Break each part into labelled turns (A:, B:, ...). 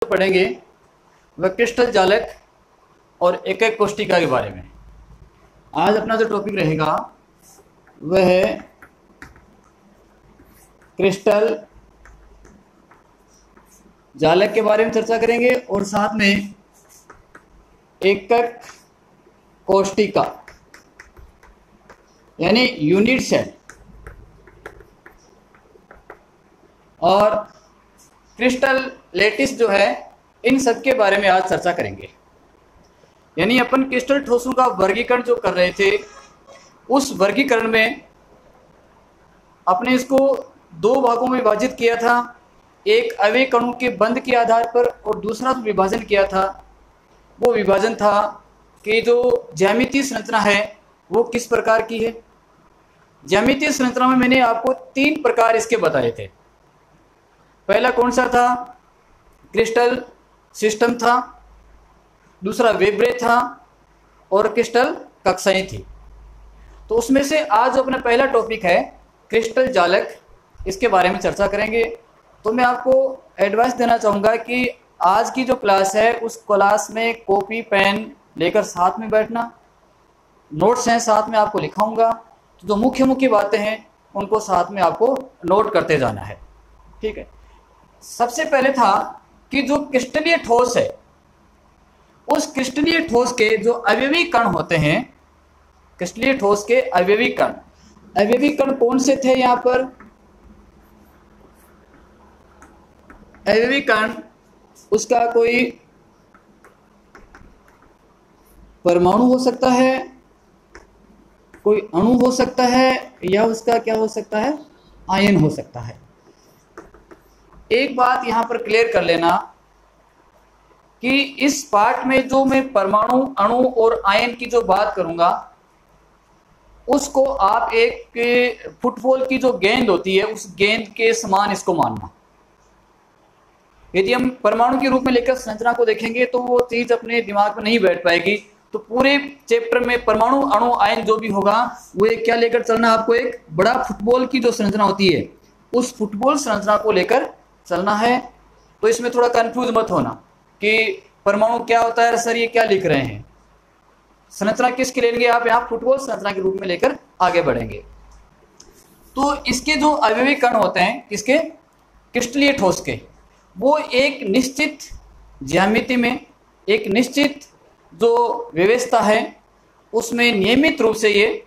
A: पढ़ेंगे वह क्रिस्टल जालक और एक एक कोशिका के बारे में। आज अपना जो टॉपिक रहेगा वह है क्रिस्टल जालक के बारे में चर्चा करेंगे और साथ में एकक कोशिका यानी यूनिट सेल और क्रिस्टल लेटिस जो है, इन सब के बारे में आज चर्चा करेंगे। यानी अपन क्रिस्टल ठोसों का वर्गीकरण जो कर रहे थे, उस वर्गीकरण में अपने इसको दो भागों में विभाजित किया था। एक अवयव कणों के बंध के आधार पर और दूसरा जो विभाजन किया था वो विभाजन था कि जो ज्यामितीय संरचना है वो किस प्रकार की है। ज्यामितीय संरचना में मैंने आपको 3 प्रकार इसके बताए थे। पहला कौन सा था? क्रिस्टल सिस्टम था, दूसरा वेब्रे था और क्रिस्टल कक्षाएं थी। तो उसमें से आज जो अपना पहला टॉपिक है क्रिस्टल जालक, इसके बारे में चर्चा करेंगे। तो मैं आपको एडवाइस देना चाहूँगा कि आज की जो क्लास है उस क्लास में कॉपी पेन लेकर साथ में बैठना, नोट्स हैं साथ में आपको लिखाऊंगा, तो जो मुख्य मुख्य बातें हैं उनको साथ में आपको नोट करते जाना है। ठीक है। सबसे पहले था कि जो क्रिस्टलीय ठोस है, उस क्रिस्टलीय ठोस के जो अवयवी कण होते हैं, क्रिस्टलीय ठोस के अवयवी कण कौन से थे? यहाँ पर अवयवी कण, उसका कोई परमाणु हो सकता है, कोई अणु हो सकता है, या उसका क्या हो सकता है? आयन हो सकता है। एक बात यहाँ पर क्लियर कर लेना कि इस पार्ट में जो मैं परमाणु, अणु और आयन की जो बात करूंगा, उसको आप एक फुटबॉल की जो गेंद होती है उस गेंद के समान इसको मानना। यदि हम परमाणु के रूप में लेकर संरचना को देखेंगे तो वो चीज अपने दिमाग में नहीं बैठ पाएगी। तो पूरे चैप्टर में परमाणु, अणु, आयन जो भी होगा वो एक क्या लेकर चलना? आपको एक बड़ा फुटबॉल की जो संरचना होती है उस फुटबॉल संरचना को लेकर चलना है। तो इसमें थोड़ा कंफ्यूज मत होना कि परमाणु क्या होता है, सर ये क्या लिख रहे हैं। संरचना किसकी लेंगे आप? यहाँ फुटबॉल संरचना के रूप में लेकर आगे बढ़ेंगे। तो इसके जो अवयवी कण होते हैं, किसके? क्रिस्टलीय ठोस के, वो एक निश्चित ज्यामिति में, एक निश्चित जो व्यवस्था है उसमें नियमित रूप से ये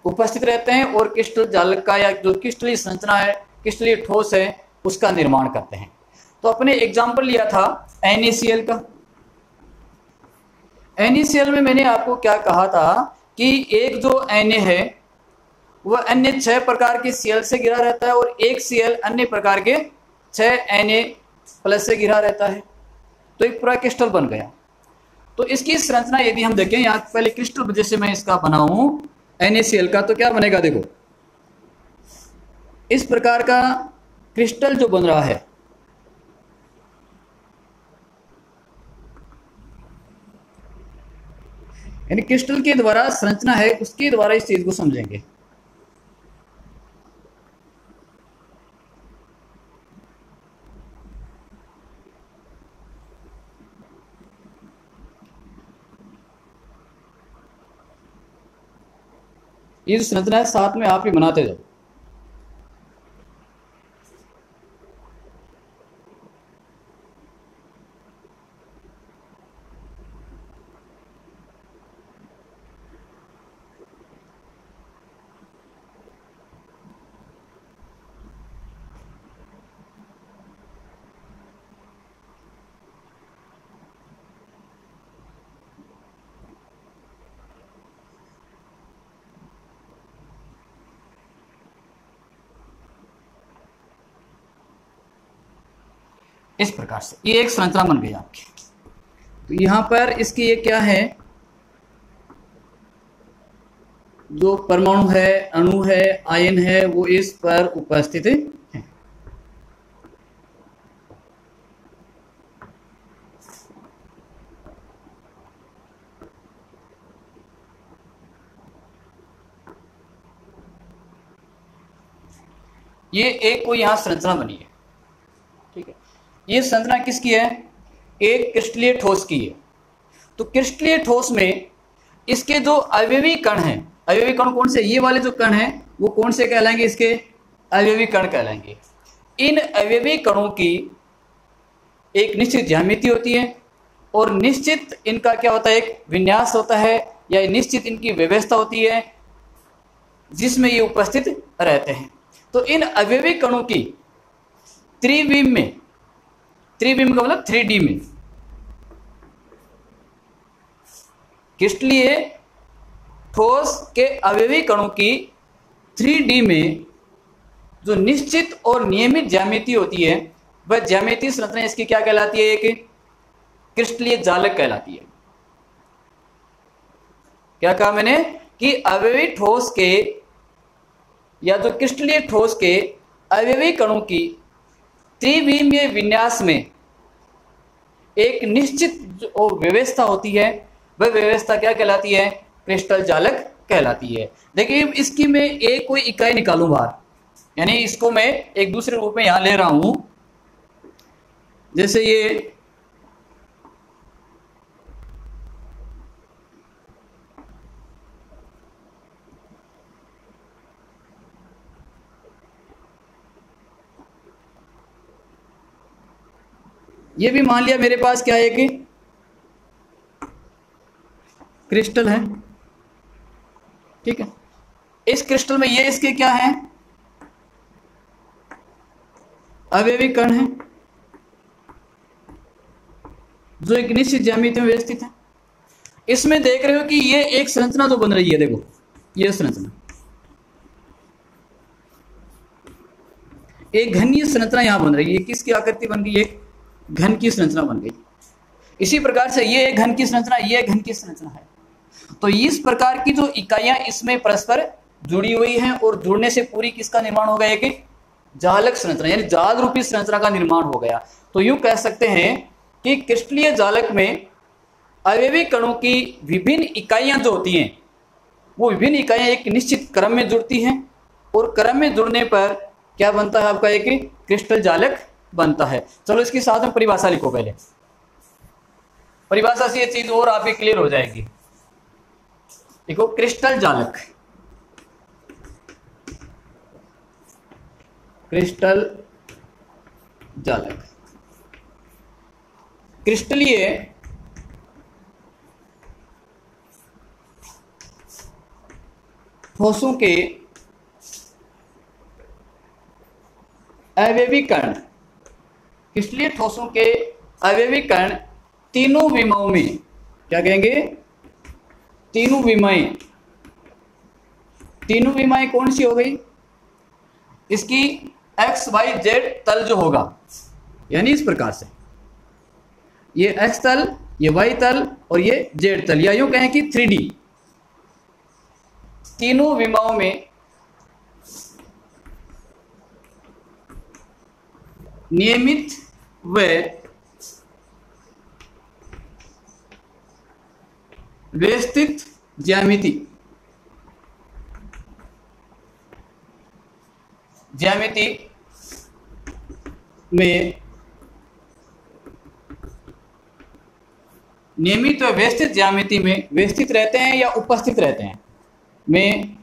A: उपस्थित रहते हैं और क्रिस्टल जालक का या जो क्रिस्टलीय संरचना है, क्रिस्टलीय ठोस है, उसका निर्माण करते हैं। तो अपने एग्जाम्पल लिया था NaCl का। NaCl में मैंने आपको क्या कहा था कि एक जो Na है वह अन्य 6 प्रकार के Cl से घिरा रहता है और एक Cl अन्य प्रकार के 6 Na+ से घिरा रहता है। तो एक पूरा क्रिस्टल बन गया। तो इसकी संरचना यदि हम देखें, यहाँ पहले क्रिस्टल जैसे मैं इसका बनाऊं NaCl का, तो क्या बनेगा? देखो इस प्रकार का क्रिस्टल जो बन रहा है, यानी क्रिस्टल के द्वारा संरचना है, उसके द्वारा इस चीज को समझेंगे। ये जो संरचना है साथ में आप ही बनाते जाओ। इस प्रकार से ये एक संरचना बन गई आपकी। तो यहाँ पर इसकी ये क्या है? जो परमाणु है, अणु है, आयन है, वो इस पर उपस्थित है। ये एक कोई यहाँ संरचना बनी है। ठीक है। ये संरचना किसकी है? एक क्रिस्टलीय ठोस की है। तो क्रिस्टलीय ठोस में इसके जो अवयवी कण हैं, अवयवी कण कौन से? ये वाले जो कण हैं वो कौन से कहलाएंगे? इसके अवयवी कण कहलाएंगे। इन अवयवी कणों की एक निश्चित ज्यामिति होती है और निश्चित इनका क्या होता है? एक विन्यास होता है या निश्चित इनकी व्यवस्था होती है जिसमें ये उपस्थित रहते हैं। तो इन अवयवी कणों की त्रिविम में, त्रिविम का मतलब 3D में, क्रिस्टलीय ठोस के अवयवी कणों की 3D में जो निश्चित और नियमित ज्यामिति होती है वह ज्यामिति संरचना इसकी क्या कहलाती है? एक क्रिस्टलीय जालक कहलाती है। क्या कहा मैंने? कि अवयवी ठोस के या जो क्रिस्टलीय ठोस के अवयवी कणों की त्रिविमीय विन्यास में एक निश्चित जो व्यवस्था होती है वह व्यवस्था क्या कहलाती है? क्रिस्टल जालक कहलाती है। देखिए इसकी मैं एक कोई इकाई निकालूं बाहर, यानी इसको मैं एक दूसरे रूप में यहां ले रहा हूं। जैसे ये भी मान लिया मेरे पास क्या है कि क्रिस्टल है, ठीक है। इस क्रिस्टल में ये इसके क्या है? अवयवी कण है जो एक निश्चित ज्यामिति में व्यवस्थित है। इसमें देख रहे हो कि ये एक संरचना जो बन रही है, देखो ये संरचना, एक घनीय संरचना यहां बन रही है। किसकी आकृति बन गई? एक घन की संरचना बन गई। इसी प्रकार से ये एक घन की संरचना, ये घन की संरचना है। तो इस प्रकार की जो इकाइयां इसमें परस्पर जुड़ी हुई हैं और जुड़ने से पूरी किसका निर्माण हो गया? एक जालक संरचना, यानी जाल रूपी संरचना का निर्माण हो गया। तो यूं कह सकते हैं कि क्रिस्टलीय जालक में अवयवी कणों की विभिन्न इकाइयां जो होती हैं वो विभिन्न इकाइयां एक निश्चित क्रम में जुड़ती हैं और क्रम में जुड़ने पर क्या बनता है? आपका एक क्रिस्टल जालक बनता है। चलो इसकी साथ में परिभाषा लिखो। पहले परिभाषा से ये चीज और आपकी क्लियर हो जाएगी। देखो क्रिस्टल जालक, क्रिस्टल जालक क्रिस्टलीय ठोसों के अवयवी कण, क्रिस्टलीय ठोसों के अवयवी कण तीनों विमाओं में, क्या कहेंगे? तीनों विमाएं। तीनों विमाएं कौन सी हो गई? इसकी एक्स वाई जेड तल जो होगा, यानी इस प्रकार से ये एक्स तल, ये वाई तल और ये जेड तल, या यूं कहें कि 3D। तीनों विमाओं में नियमित व व्यवस्थित ज्यामिति में नियमित व व्यवस्थित ज्यामिति में व्यवस्थित रहते हैं या उपस्थित रहते हैं, में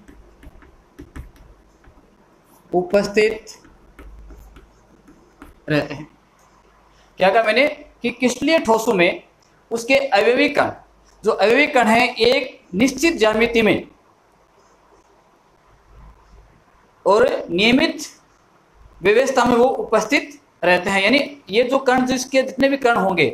A: उपस्थित रहते हैं। क्या कहा मैंने? कि क्रिस्टलीय ठोसों में उसके अवयवी कण, जो अवयवी कण है एक निश्चित ज्यामिति में और नियमित व्यवस्था में वो उपस्थित रहते हैं। यानी ये जो कण, जिसके जितने भी कण होंगे,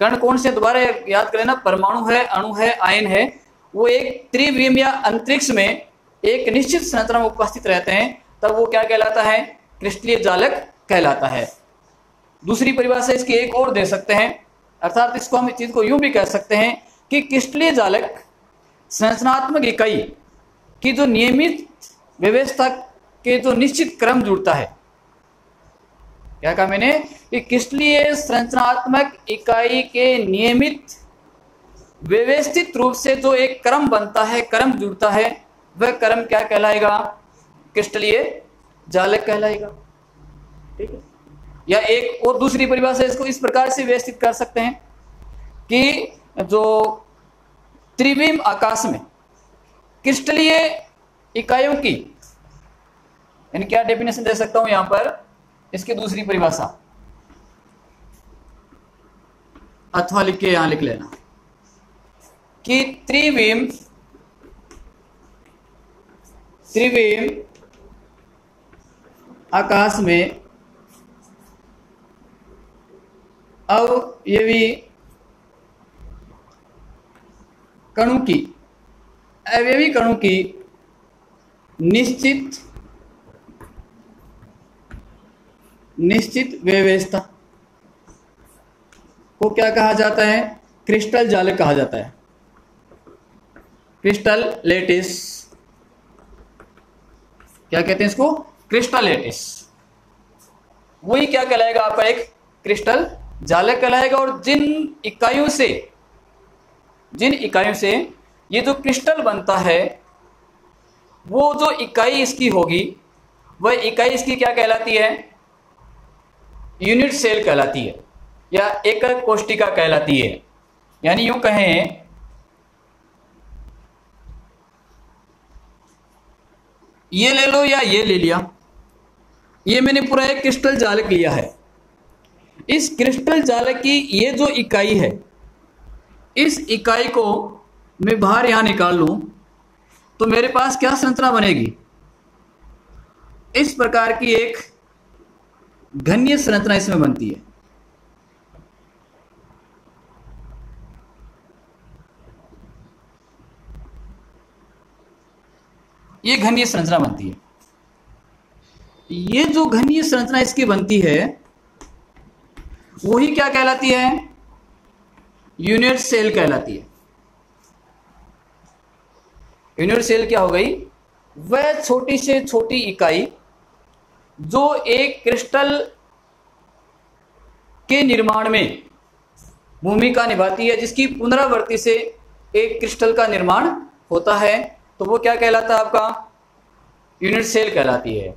A: कण कौन से? दोबारा याद कर लेना, परमाणु है, अणु है, आयन है, वो एक त्रिविम या अंतरिक्ष में एक निश्चित संरचना में उपस्थित रहते हैं, तब वो क्या कहलाता है? क्रिस्टलीय जालक कहलाता है। दूसरी परिभाषा इसकी एक और दे सकते हैं, अर्थात इसको हम इस चीज को यूं भी कह सकते हैं कि क्रिस्टलीय जालक संरचनात्मक इकाई की जो नियमित व्यवस्था के जो निश्चित क्रम जुड़ता है। क्या कहा मैंने? कि क्रिस्टलीय संरचनात्मक इकाई के नियमित व्यवस्थित रूप से जो एक क्रम बनता है, क्रम जुड़ता है, वह क्रम क्या कहलाएगा? क्रिस्टलीय जालक कहलाएगा। ठीक है। या एक और दूसरी परिभाषा इसको इस प्रकार से व्यवस्थित कर सकते हैं कि जो त्रिविम आकाश में क्रिस्टलीय इकाइयों की, यानी क्या डेफिनेशन दे सकता हूं यहां पर, इसकी दूसरी परिभाषा अथवा लिख के यहां लिख लेना कि त्रिविम आकाश में अवयवी कणों की निश्चित व्यवस्था को क्या कहा जाता है? क्रिस्टल जालक कहा जाता है। क्रिस्टल लेटिस, क्या कहते हैं इसको? Crystal lettuce. वही क्या कहलाएगा आपका? एक क्रिस्टल जालक कहलाएगा। और जिन इकाइयों से ये जो क्रिस्टल बनता है, वो जो इकाई इसकी होगी, वह इकाई इसकी क्या कहलाती है? यूनिट सेल कहलाती है या एकक कोशिका कहलाती है। यानी यूं कहें, ये ले लो या ये ले लिया, ये मैंने पूरा एक क्रिस्टल जालक लिया है। इस क्रिस्टल जालक की ये जो इकाई है, इस इकाई को मैं बाहर यहां निकाल लूं तो मेरे पास क्या संरचना बनेगी? इस प्रकार की एक घनीय संरचना इसमें बनती है। ये घनीय संरचना बनती है। ये जो घनीय संरचना इसकी बनती है, वही क्या कहलाती है? यूनिट सेल कहलाती है। यूनिट सेल क्या हो गई? वह छोटी से छोटी इकाई जो एक क्रिस्टल के निर्माण में भूमिका निभाती है, जिसकी पुनरावृत्ति से एक क्रिस्टल का निर्माण होता है, तो वो क्या कहलाता है आपका? यूनिट सेल कहलाती है।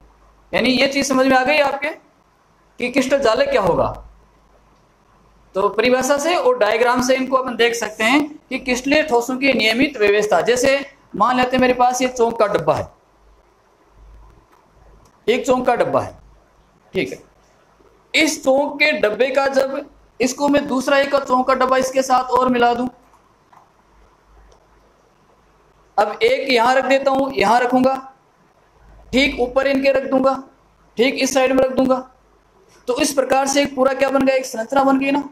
A: यानी ये चीज समझ में आ गई आपके कि क्रिस्टल जालक क्या होगा। तो परिभाषा से और डायग्राम से इनको अपन देख सकते हैं कि क्रिस्टलीय ठोसों की नियमित व्यवस्था। जैसे मान लेते हैं मेरे पास ये चौक का डब्बा है, एक चौक का डब्बा है, ठीक है। इस चौक के डब्बे का जब इसको मैं दूसरा एक चौक का डब्बा इसके साथ और मिला दूं, अब एक यहां रख देता हूं, यहां रखूंगा, ठीक ऊपर इनके रख दूंगा, ठीक इस साइड में रख दूंगा, तो इस प्रकार से एक पूरा क्या बन गया? एक संरचना बन गई ना।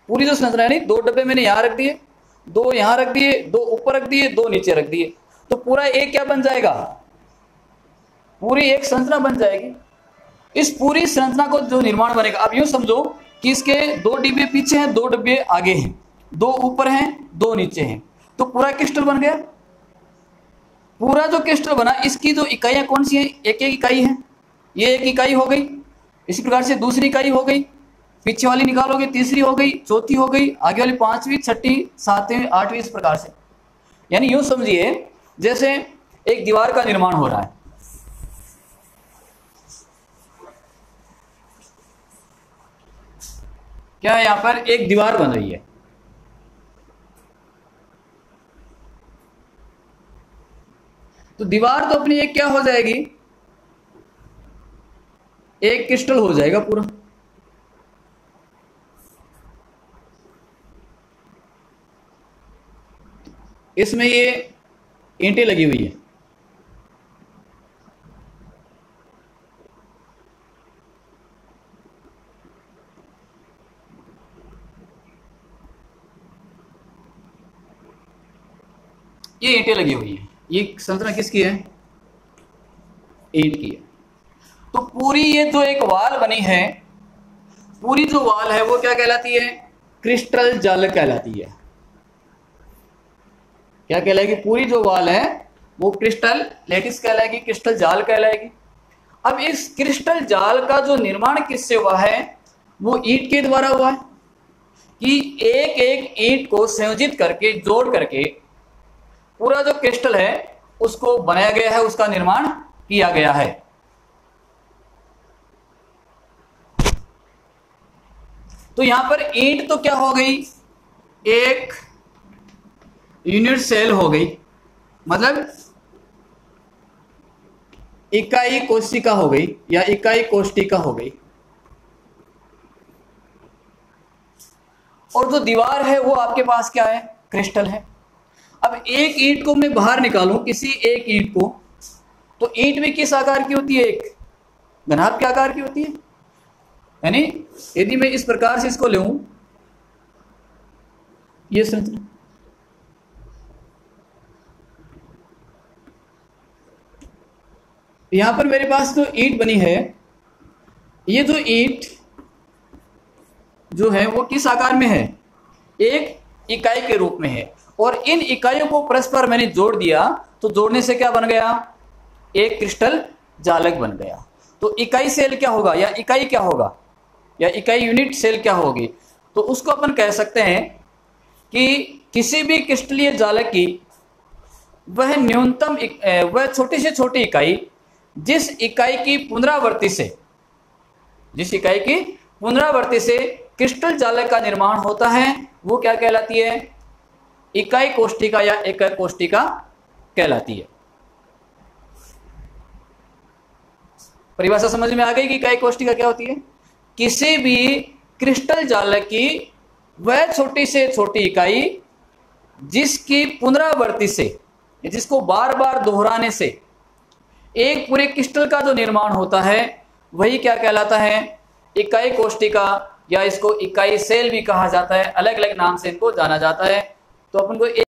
A: पूरी जो संरचना है, नहीं, दो डब्बे मैंने यहां रख दिए, दो यहां रख दिए, दो ऊपर रख दिए, दो नीचे रख दिए, तो पूरा एक क्या बन जाएगा? पूरी एक संरचना बन जाएगी। इस पूरी संरचना को जो निर्माण बनेगा, अब यूं समझो कि इसके दो डिब्बे पीछे हैं, दो डिब्बे आगे हैं, दो ऊपर हैं, दो नीचे हैं, तो पूरा क्रिस्टल बन गया। पूरा जो क्रिस्टल बना, इसकी जो इकाइयां कौन सी हैं? एक एक इकाई है। ये एक इकाई हो गई, इसी प्रकार से दूसरी इकाई हो गई, पीछे वाली निकालोगे तीसरी हो गई, चौथी हो गई, आगे वाली पांचवी, छठी, सातवीं, आठवीं, इस प्रकार से। यानी यूं समझिए जैसे एक दीवार का निर्माण हो रहा है। क्या है? यहां पर एक दीवार बन रही है। तो दीवार तो अपनी एक क्या हो जाएगी? एक क्रिस्टल हो जाएगा पूरा। इसमें ये ईंटें लगी हुई है, ये ईंटें लगी हुई है। ये संरचना किसकी है? ईंट की है। तो पूरी ये जो एक वाल बनी है, पूरी जो वाल है वो क्या कहलाती है? क्रिस्टल जालक कहलाती है। क्या कहलाएगी? पूरी जो वाल है वो क्रिस्टल लेटिस कहलाएगी, क्रिस्टल जाल कहलाएगी। अब इस क्रिस्टल जाल का जो निर्माण किससे हुआ है? वो ईंट के द्वारा हुआ है कि एक एक ईंट को संयोजित करके, जोड़ करके पूरा जो क्रिस्टल है उसको बनाया गया है, उसका निर्माण किया गया है। तो यहां पर ईंट तो क्या हो गई, एक यूनिट सेल हो गई, मतलब इकाई कोशिका हो गई या इकाई कोशिका हो गई। और जो दीवार है वो आपके पास क्या है, क्रिस्टल है। अब एक ईंट को मैं बाहर निकालूं, किसी एक ईंट को, तो ईंट भी किस आकार की होती है, एक घनाभ के आकार की होती है। यानी यदि मैं इस प्रकार से इसको लूं, ये संरचना, यहां पर मेरे पास जो ईंट बनी है, ये जो ईंट जो है वो किस आकार में है, एक इकाई के रूप में है। और इन इकाइयों को परस्पर मैंने जोड़ दिया, तो जोड़ने से क्या बन गया, एक क्रिस्टल जालक बन गया। तो इकाई सेल क्या होगा, या इकाई क्या होगा, या इकाई यूनिट सेल क्या होगी, तो उसको अपन कह सकते हैं कि किसी भी क्रिस्टलीय जालक की वह न्यूनतम वह छोटी से छोटी इकाई जिस इकाई की पुनरावृत्ति से क्रिस्टल जालक का निर्माण होता है, वो क्या कहलाती है, इकाई कोष्ठिका या एकक कोष्ठिका कहलाती है। परिभाषा समझ में आ गई कि इकाई कोष्ठिका क्या होती है। किसी भी क्रिस्टल जालक की वह छोटी से छोटी इकाई जिसकी पुनरावृत्ति से, जिसको बार बार दोहराने से एक पूरे क्रिस्टल का जो निर्माण होता है, वही क्या कहलाता है, इकाई कोष्ठिका, या इसको इकाई सेल भी कहा जाता है, अलग अलग नाम से इनको जाना जाता है। तो अपन को